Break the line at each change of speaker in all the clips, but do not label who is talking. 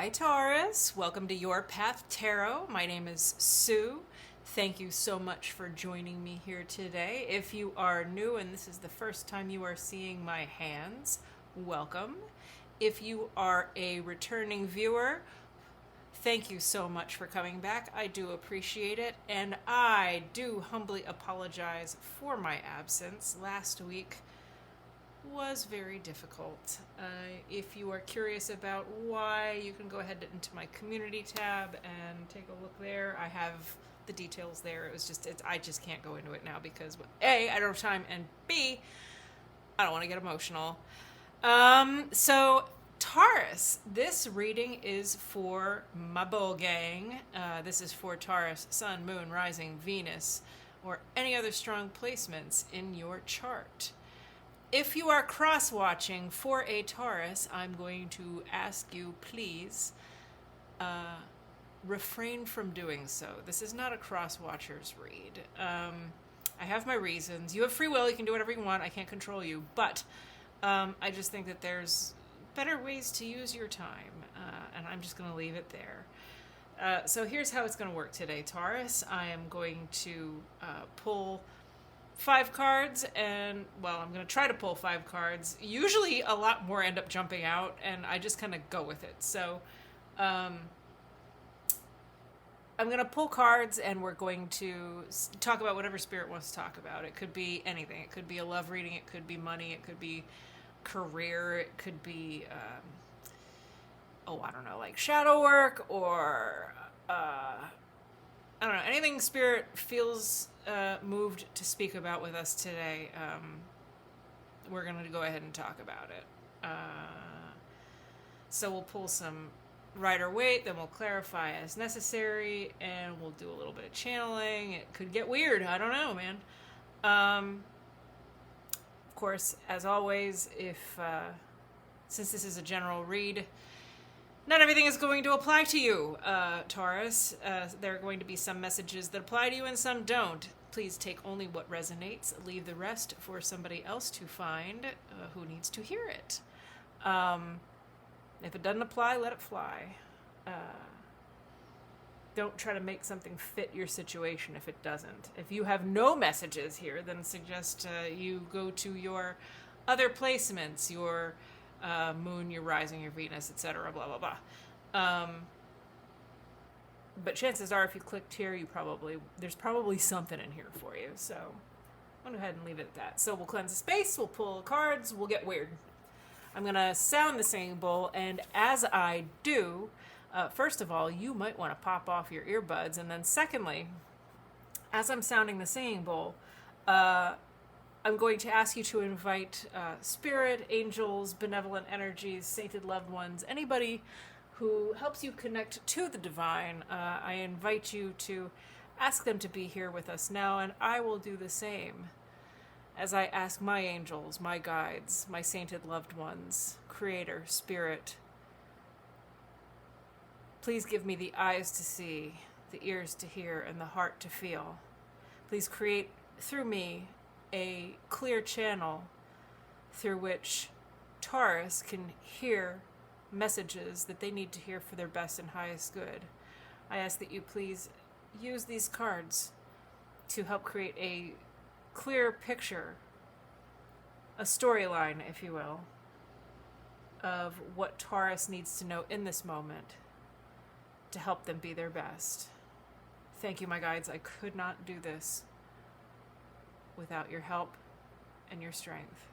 Hi, Taurus. Welcome to Your Path Tarot. My name is Sue. Thank you so much for joining me here today. If you are new and this is the first time you are seeing my hands, welcome. If you are a returning viewer, thank you so much for coming back. I do appreciate it, and I do humbly apologize for my absence. Last week was very difficult. If you are curious about why, you can go ahead into my community tab and take a look there. I have the details there. I just can't go into it now because A, I don't have time, and B, I don't want to get emotional. So Taurus, this reading is for my bull gang. This is for Taurus, Sun, Moon, Rising, Venus, or any other strong placements in your chart. If you are cross-watching for a Taurus, I'm going to ask you, please, refrain from doing so. This is not a cross-watcher's read. I have my reasons. You have free will. You can do whatever you want. I can't control you. But I just think that there's better ways to use your time, and I'm just going to leave it there. So here's how it's going to work today, Taurus. I am going to pull 5 cards, and I'm going to try to pull 5 cards. Usually a lot more end up jumping out, and I just kind of go with it. So I'm going to pull cards, and we're going to talk about whatever Spirit wants to talk about. It could be anything. It could be a love reading. It could be money. It could be career. It could be, like shadow work, or I don't know, anything Spirit feels moved to speak about with us today. We're going to go ahead and talk about it. So we'll pull some Rider-Waite, then we'll clarify as necessary, and we'll do a little bit of channeling. It could get weird. I don't know, man. Of course, as always, since this is a general read, not everything is going to apply to you, Taurus. There are going to be some messages that apply to you and some don't. Please take only what resonates. Leave the rest for somebody else to find who needs to hear it. If it doesn't apply, let it fly. Don't try to make something fit your situation if it doesn't. If you have no messages here, then suggest you go to your other placements, your Moon, your Rising, your Venus, etc., blah, blah, blah. But chances are, if you clicked here, there's probably something in here for you. So I'm going to go ahead and leave it at that. So we'll cleanse the space, we'll pull cards, we'll get weird. I'm going to sound the singing bowl, and as I do, first of all, you might want to pop off your earbuds, and then secondly, as I'm sounding the singing bowl, I'm going to ask you to invite spirit, angels, benevolent energies, sainted loved ones, anybody who helps you connect to the divine. I invite you to ask them to be here with us now, and I will do the same as I ask my angels, my guides, my sainted loved ones, Creator, Spirit. Please give me the eyes to see, the ears to hear, and the heart to feel. Please create through me a clear channel through which Taurus can hear messages that they need to hear for their best and highest good. I ask that you please use these cards to help create a clear picture, a storyline, if you will, of what Taurus needs to know in this moment to help them be their best. Thank you, my guides. I could not do this without your help and your strength.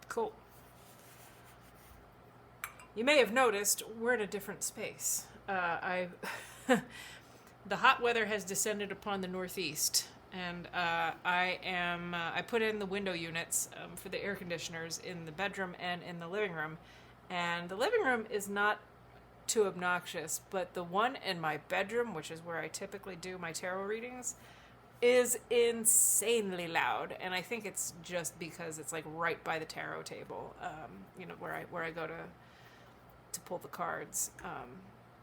Cool. You may have noticed we're in a different space. The hot weather has descended upon the Northeast, And I put in the window units for the air conditioners in the bedroom and in the living room. And the living room is not too obnoxious, but the one in my bedroom, which is where I typically do my tarot readings, is insanely loud. And I think it's just because it's like right by the tarot table, where I go to pull the cards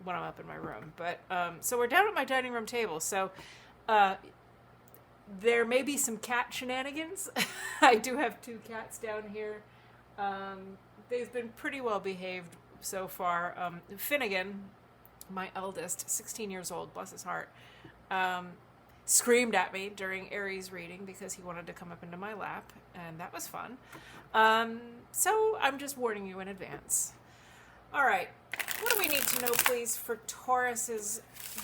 when I'm up in my room. But so we're down at my dining room table. So there may be some cat shenanigans. I do have 2 cats down here. They've been pretty well behaved so far. Finnegan, my eldest, 16 years old, bless his heart, screamed at me during Aries reading because he wanted to come up into my lap, and that was fun. So I'm just warning you in advance. All right, what do we need to know, please, for Taurus's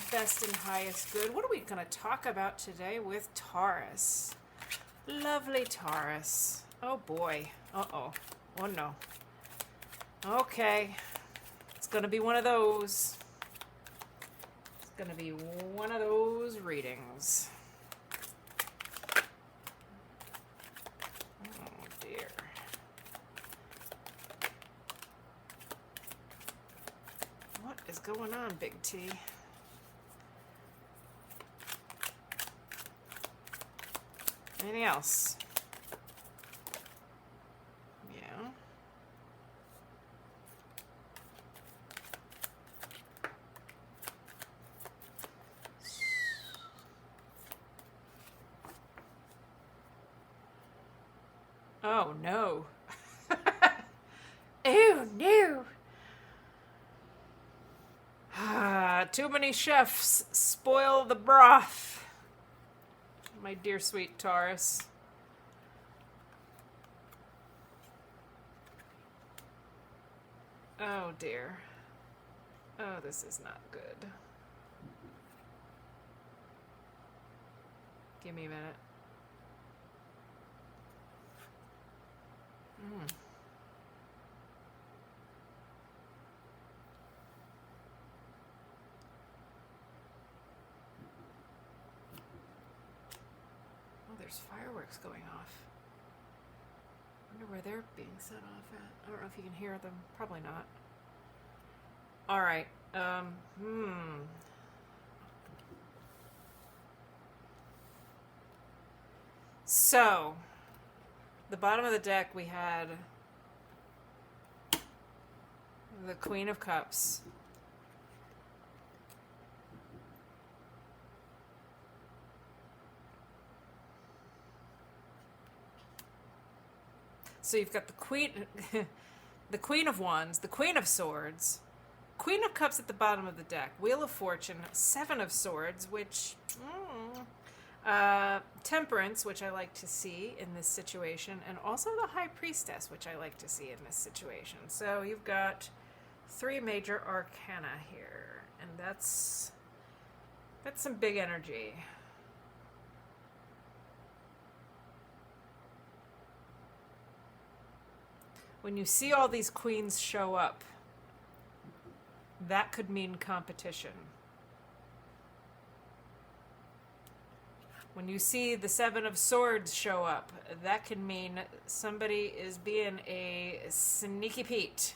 best and highest good? What are we going to talk about today with Taurus? Lovely Taurus. Oh, boy. Uh-oh. Oh, no. Okay. It's going to be one of those. It's going to be one of those readings. Oh, dear. What is going on, Big T? Anything else? Yeah. Oh, no. Oh, no. Too many chefs spoil the broth. My dear sweet Taurus. Oh, dear. Oh, this is not good. Give me a minute. Oh, there's fireworks going off. I wonder where they're being set off at. I don't know if you can hear them. Probably not. All right. So, the bottom of the deck we had the Queen of Cups. So you've got the Queen, the Queen of Wands, the Queen of Swords, Queen of Cups at the bottom of the deck, Wheel of Fortune, 7 of Swords, which Temperance, which I like to see in this situation, and also the High Priestess, which I like to see in this situation. So you've got 3 major arcana here, and that's some big energy. When you see all these queens show up, that could mean competition. When you see the 7 of Swords show up, that can mean somebody is being a sneaky Pete.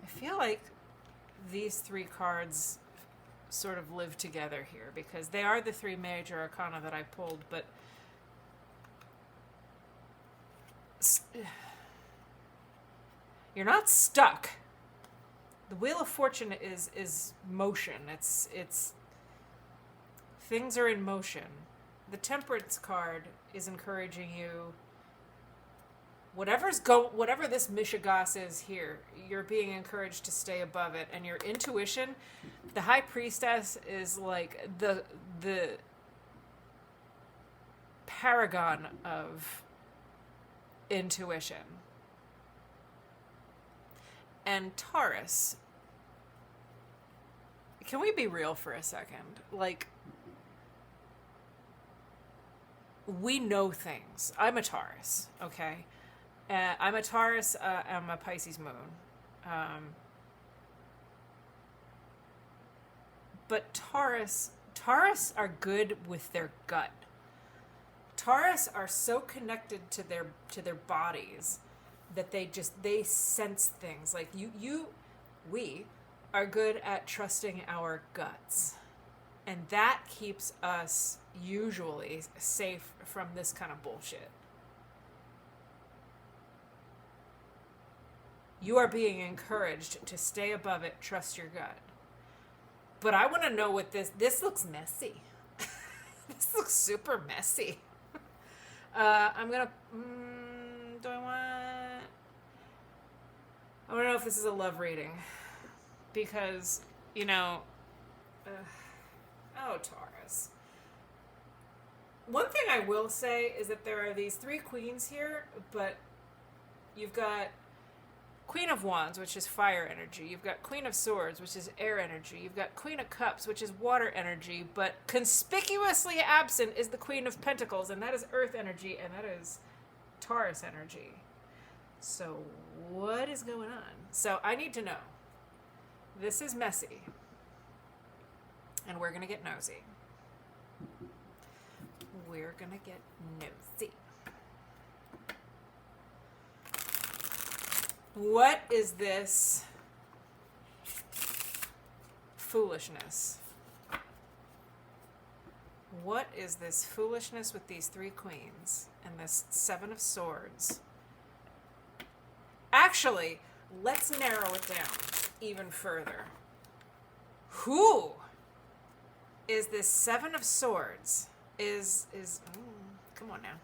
I feel like these 3 cards sort of live together here because they are the 3 major arcana that I pulled, but you're not stuck. The Wheel of Fortune is motion. It's things are in motion. The Temperance card is encouraging you. Whatever this Mishigas is here, you're being encouraged to stay above it, and your intuition, the High Priestess is like the paragon of intuition. And Taurus, can we be real for a second? Like, we know things. I'm a Taurus, okay? I'm a Taurus. I'm a Pisces moon. Um, but Taurus are good with their gut. Taurus are so connected to their bodies that they sense things. Like we are good at trusting our guts. And that keeps us usually safe from this kind of bullshit. You are being encouraged to stay above it, trust your gut. But I want to know what this looks messy. This looks super messy. I'm going to, I want to know if this is a love reading. Because, oh, Taurus. One thing I will say is that there are these 3 queens here, but you've got Queen of Wands, which is fire energy. You've got Queen of Swords, which is air energy. You've got Queen of Cups, which is water energy. But conspicuously absent is the Queen of Pentacles, and that is earth energy, and that is Taurus energy. So what is going on? So I need to know. This is messy. And we're going to get nosy. We're going to get nosy. What is this foolishness? What is this foolishness with these 3 queens and this 7 of swords? Actually, let's narrow it down even further. Who is this 7 of swords? Come on now.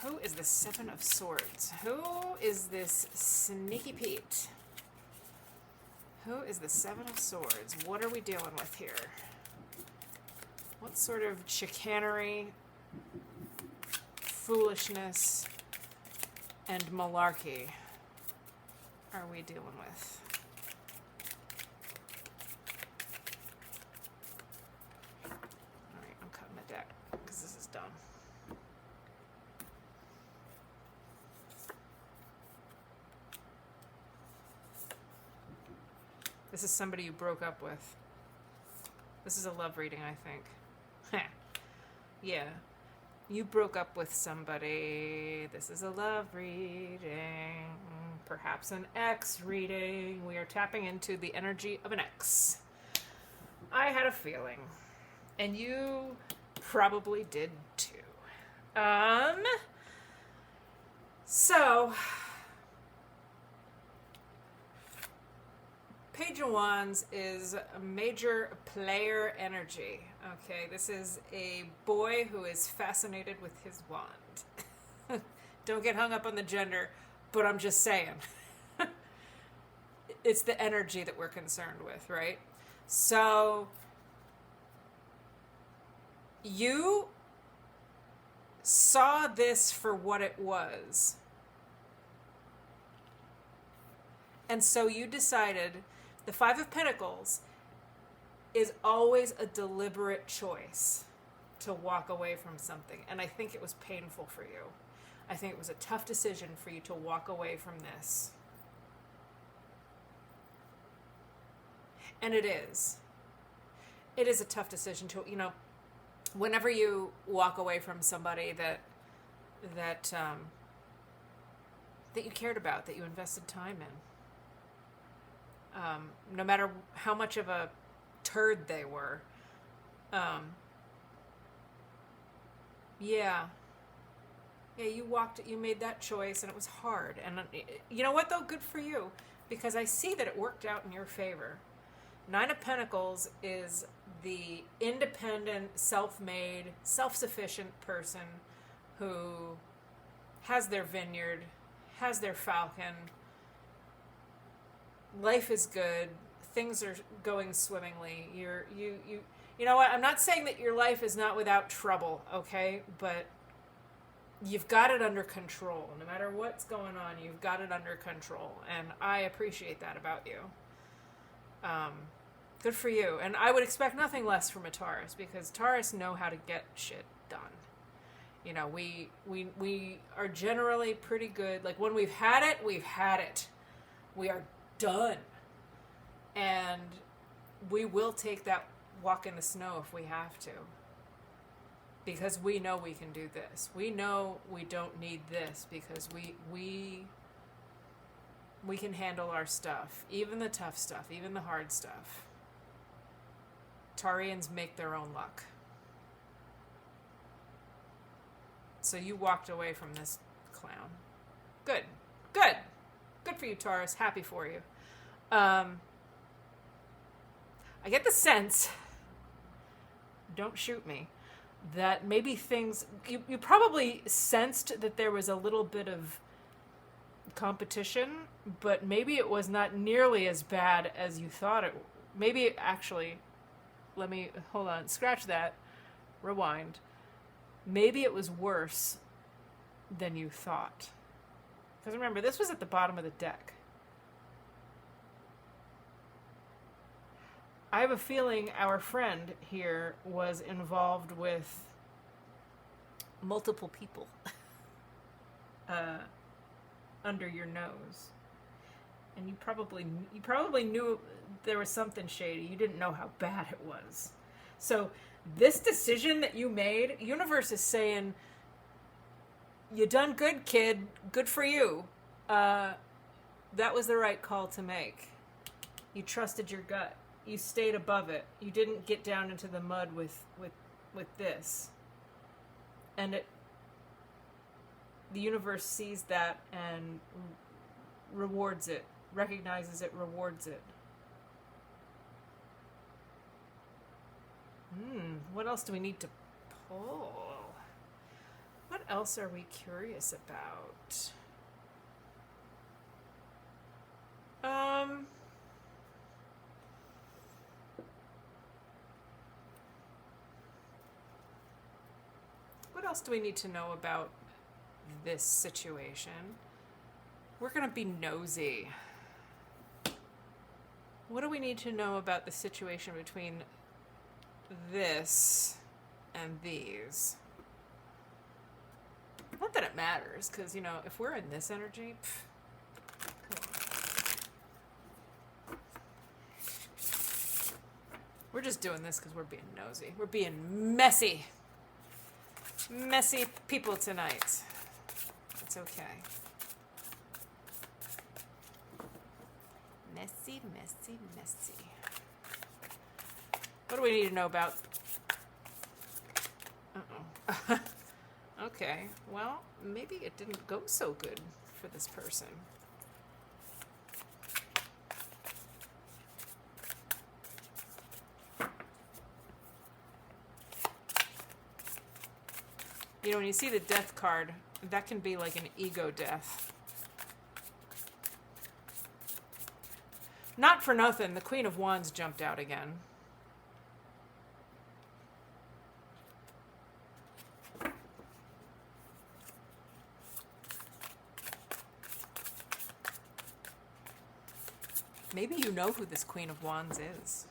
Who is the 7 of swords? Who is this sneaky Pete? Who is the 7 of swords? What are we dealing with here? What sort of chicanery, foolishness, and malarkey are we dealing with? Alright, I'm cutting the deck because this is dumb. This is somebody you broke up with. This is a love reading, I think. Yeah. You broke up with somebody. This is a love reading. Perhaps an ex reading. We are tapping into the energy of an ex. I had a feeling. And you probably did too. So... Page of Wands is a major player energy. Okay, this is a boy who is fascinated with his wand. Don't get hung up on the gender, but I'm just saying. It's the energy that we're concerned with, right? So, you saw this for what it was. And so you decided... The 5 of Pentacles is always a deliberate choice to walk away from something. And I think it was painful for you. I think it was a tough decision for you to walk away from this. And it is. It is a tough decision to, whenever you walk away from somebody that you cared about, that you invested time in. No matter how much of a turd they were. Yeah, you made that choice and it was hard. And you know what though? Good for you. Because I see that it worked out in your favor. 9 of Pentacles is the independent, self-made, self-sufficient person who has their vineyard, has their falcon. Life is good. Things are going swimmingly. You know what? I'm not saying that your life is not without trouble, okay? But you've got it under control. No matter what's going on, you've got it under control. And I appreciate that about you. Good for you. And I would expect nothing less from a Taurus, because Taurus know how to get shit done. You know, we are generally pretty good. Like, when we've had it, we've had it. We are done. And we will take that walk in the snow if we have to. Because we know we can do this. We know we don't need this because we can handle our stuff. Even the tough stuff, even the hard stuff. Taurians make their own luck. So you walked away from this clown. Good. Good. Good for you, Taurus. Happy for you. I get the sense, don't shoot me, that maybe things, you probably sensed that there was a little bit of competition, but maybe it was not nearly as bad as you thought it. Maybe actually, let me, hold on, scratch that, rewind. Maybe it was worse than you thought. Because remember, this was at the bottom of the deck. I have a feeling our friend here was involved with multiple people under your nose. And you probably knew there was something shady. You didn't know how bad it was. So this decision that you made, universe is saying, you done good, kid. Good for you. That was the right call to make. You trusted your gut. You stayed above it. You didn't get down into the mud with this. And the universe sees that and rewards it, recognizes it, rewards it. What else do we need to pull? What else are we curious about? What else do we need to know about this situation? We're going to be nosy. What do we need to know about the situation between this and these? Not that it matters, because, you know, if we're in this energy, we're just doing this because we're being nosy. We're being messy. Messy people tonight. It's okay. Messy, messy, messy. What do we need to know about? Uh-oh. Okay, well, maybe it didn't go so good for this person. You know, when you see the death card, that can be like an ego death. Not for nothing, the Queen of Wands jumped out again. Maybe you know who this Queen of Wands is.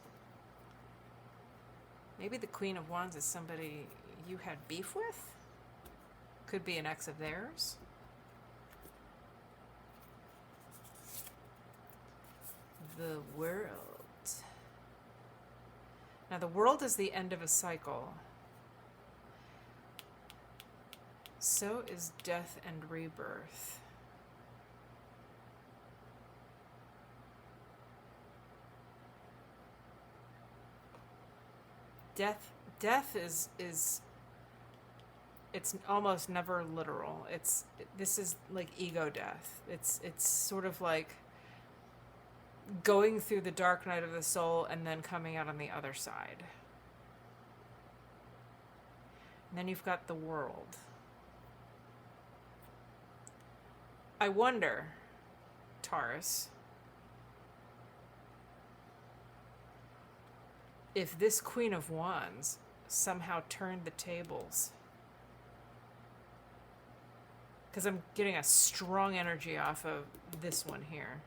Maybe the Queen of Wands is somebody you had beef with? Could be an ex of theirs. The world. Now, the world is the end of a cycle. So is death and rebirth. Death is it's almost never literal. This is like ego death. It's sort of like going through the dark night of the soul and then coming out on the other side. And then you've got the world. I wonder, Taurus, if this Queen of Wands somehow turned the tables. Because I'm getting a strong energy off of this one here.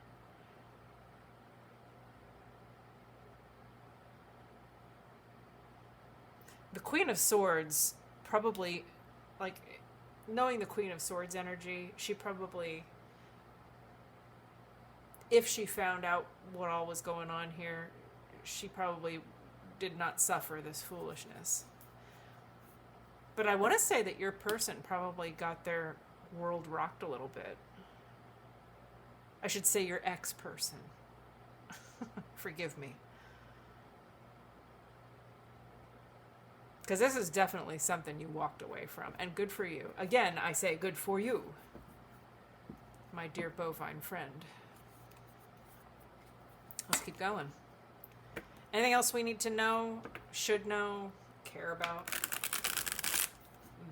The Queen of Swords probably, like, knowing the Queen of Swords energy, she probably, if she found out what all was going on here, she probably did not suffer this foolishness. But I want to say that your person probably got their world rocked a little bit. I should say your ex-person. Forgive me. Because this is definitely something you walked away from. And good for you. Again, I say good for you, my dear bovine friend. Let's keep going. Anything else we need to know, should know, care about?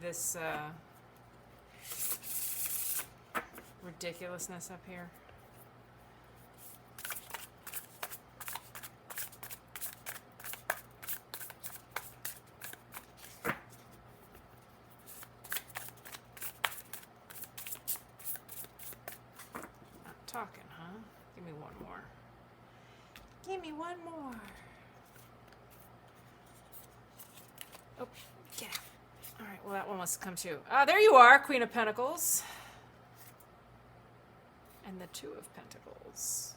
This ridiculousness up here. Not talking, huh? Give me one more. Give me one more. Oh, get out. All right, well, that one must come too. There you are, Queen of Pentacles. And the Two of Pentacles.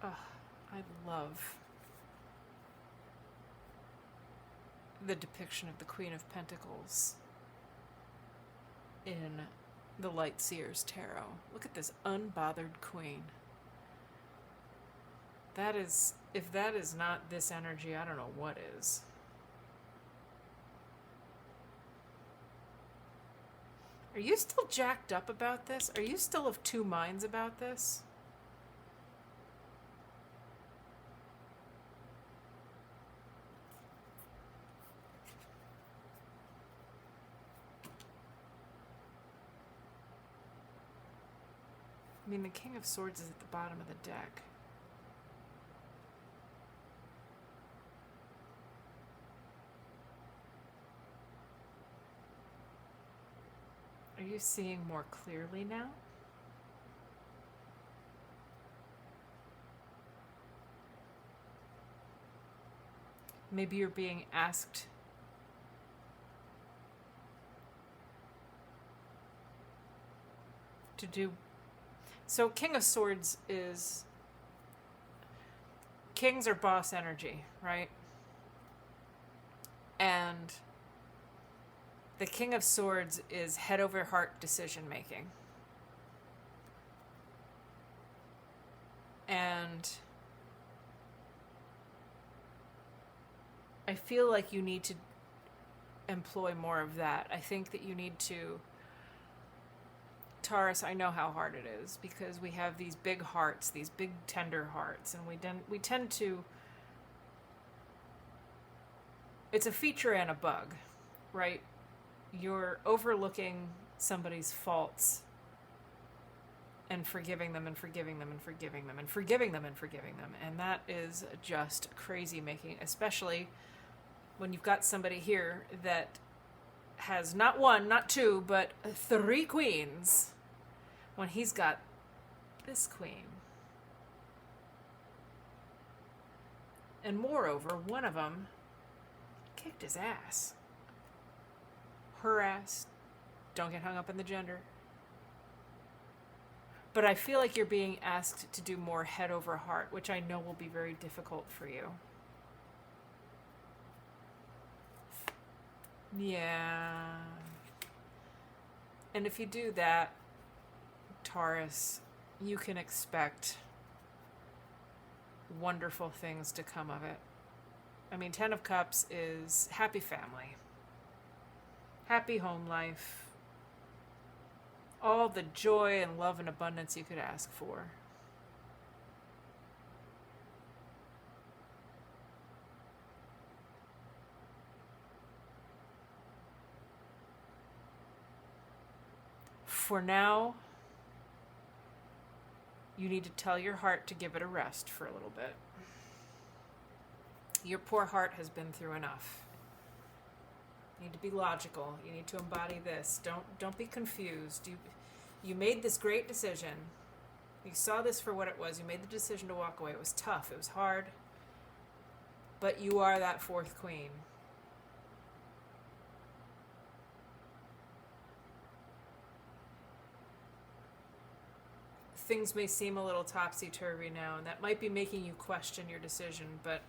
Oh, I love the depiction of the Queen of Pentacles in the Light Seers Tarot. Look at this unbothered queen. That is, if that is not this energy, I don't know what is. Are you still jacked up about this? Are you still of two minds about this? I mean, the King of Swords is at the bottom of the deck. Are you seeing more clearly now? Maybe you're being asked to do. So King of Swords is, kings are boss energy, right? And the King of Swords is head over heart decision making. And I feel like you need to employ more of that. I think that you need to, Taurus, I know how hard it is because we have these big hearts, these big tender hearts, and we tend to, it's a feature and a bug, right? You're overlooking somebody's faults and forgiving them and forgiving them and forgiving them and forgiving them and forgiving them. And that is just crazy making, especially when you've got somebody here that has not one, not two, but 3 queens, when he's got this queen. And moreover, one of them kicked his ass. Her ass. Don't get hung up in the gender. But I feel like you're being asked to do more head over heart, which I know will be very difficult for you. Yeah. And if you do that, Taurus, you can expect wonderful things to come of it. I mean, 10 of Cups is happy family, happy home life, all the joy and love and abundance you could ask for. For now, you need to tell your heart to give it a rest for a little bit. Your poor heart has been through enough. You need to be logical. You need to embody this. Don't be confused. You made this great decision. You saw this for what it was. You made the decision to walk away. It was tough. It was hard. But you are that fourth queen. Things may seem a little topsy-turvy now, and that might be making you question your decision, but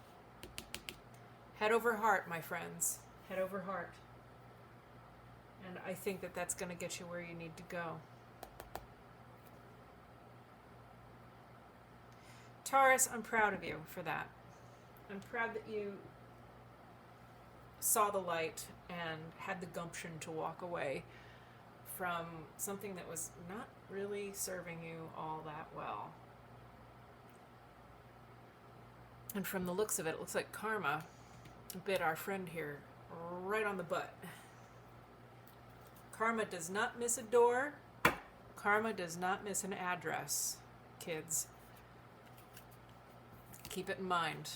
head over heart, my friends. Head over heart. And I think that that's going to get you where you need to go. Taurus, I'm proud of you for that. I'm proud that you saw the light and had the gumption to walk away from something that was not really serving you all that well. And from the looks of it, it looks like karma bit our friend here right on the butt. Karma does not miss a door. Karma does not miss an address, kids. Keep it in mind.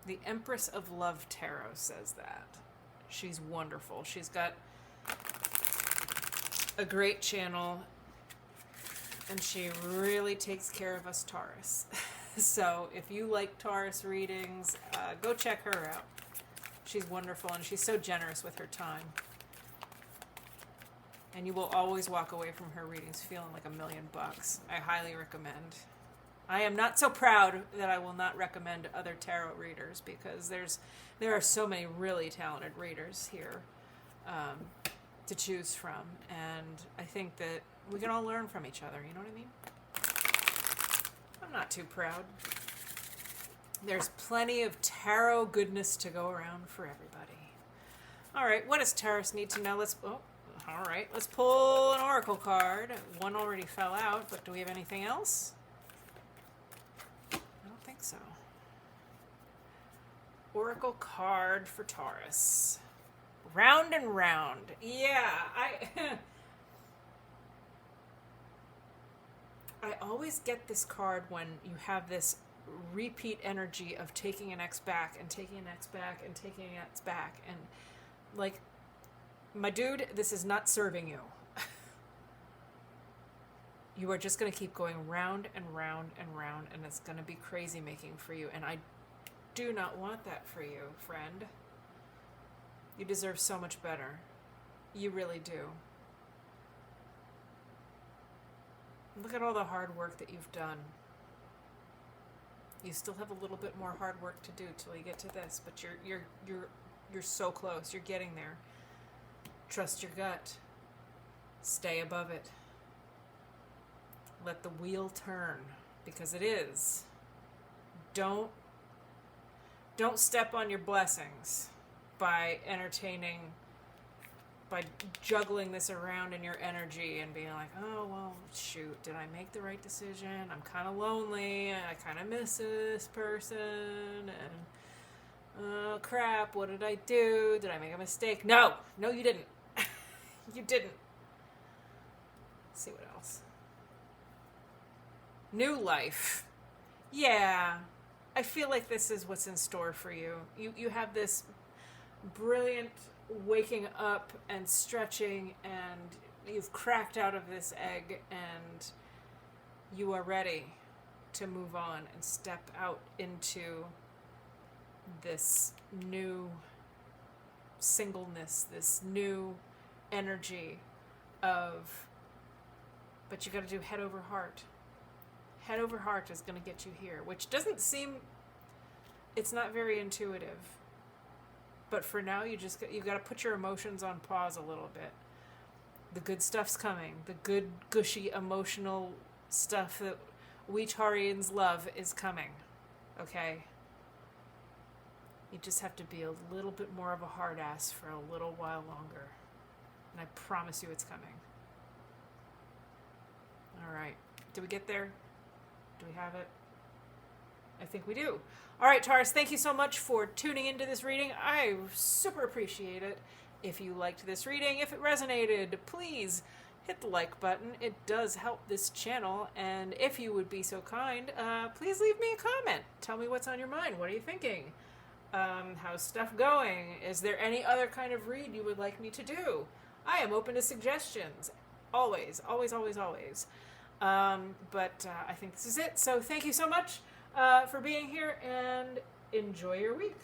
The Empress of Love Tarot says that. She's wonderful. She's got a great channel, and she really takes care of us Taurus. So if you like Taurus readings, go check her out. She's wonderful, and she's so generous with her time. And you will always walk away from her readings feeling like $1,000,000. I highly recommend. I am not so proud that I will not recommend other tarot readers, because there are so many really talented readers here to choose from, and I think that we can all learn from each other, you know what I mean? I'm not too proud. There's plenty of tarot goodness to go around for everybody. All right, what does Taurus need to know? Let's pull an oracle card. One already fell out, but do we have anything else? So, oracle card for Taurus. Round and round. Yeah, I always get this card when you have this repeat energy of taking an X back and taking an X back and taking an X back, and like, my dude, this is not serving you. You are just going to keep going round and round and round, and it's going to be crazy making for you. And I do not want that for you, friend. You deserve so much better. You really do. Look at all the hard work that you've done. You still have a little bit more hard work to do till you get to this, but you're so close. You're getting there. Trust your gut. Stay above it. Let the wheel turn, because it is. Don't step on your blessings by juggling this around in your energy and being like, oh, well, shoot, did I make the right decision? I'm kind of lonely, and I kind of miss this person, and oh, crap, what did I do? Did I make a mistake? No, you didn't. You didn't. Let's see what else. New life. Yeah, I feel like this is what's in store for you. You have this brilliant waking up and stretching, and you've cracked out of this egg, and you are ready to move on and step out into this new singleness, this new energy of, but you got to do head over heart. Head over heart is going to get you here, which doesn't seem, it's not very intuitive. But for now, you got to put your emotions on pause a little bit. The good stuff's coming. The good, gushy, emotional stuff that we Taurians love is coming. Okay? You just have to be a little bit more of a hard ass for a little while longer. And I promise you it's coming. All right. Did we get there? Do we have it? I think we do. All right, Taurus, thank you so much for tuning into this reading. I super appreciate it. If you liked this reading, if it resonated, please hit the like button. It does help this channel. And if you would be so kind, please leave me a comment. Tell me what's on your mind. What are you thinking? How's stuff going? Is there any other kind of read you would like me to do? I am open to suggestions. always, always, always, always. But I think this is it. So thank you so much for being here, and enjoy your week.